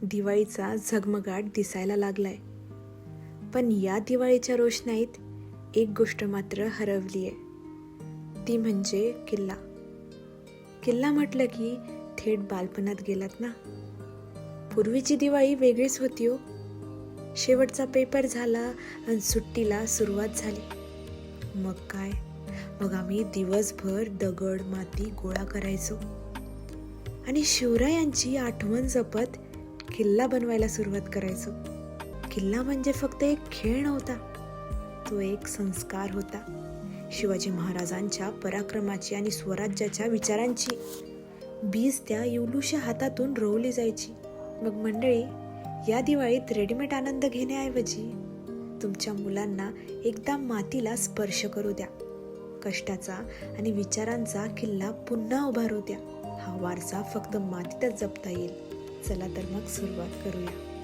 दिवाळीचा झगमगाट दिसायला लागलाय. पण या दिवाळीच्या रोषणाईत एक गोष्ट मात्र हरवलीये, ती म्हणजे किल्ला. किल्ला म्हटलं की थेट बालपणात गेलात ना. पूर्वीची दिवाळी वेगळीच होती हो. शेवटचा पेपर झाला आणि सुट्टीला सुरुवात झाली. मग आम्ही दिवसभर दगड माती गोळा करायचो आणि शिवरायांची आठवण जपत किल्ला बनवायला सुरुवात करायचो. किल्ला म्हणजे फक्त एक खेळ नव्हता, तो एक संस्कार होता. शिवाजी महाराजांच्या पराक्रमाची आणि स्वराज्याच्या विचारांची बीज त्या येवलूशा हातातून रोवली जायची. मग मंडळी, या दिवाळीत रेडीमेड आनंद घेण्याऐवजी तुमच्या मुलांना एकदा मातीला स्पर्श करू द्या. कष्टाचा आणि विचारांचा किल्ला पुन्हा उभारू द्या. हा वारसा फक्त मातीतच जपता येईल. चला तर मग सुरुवात करूया.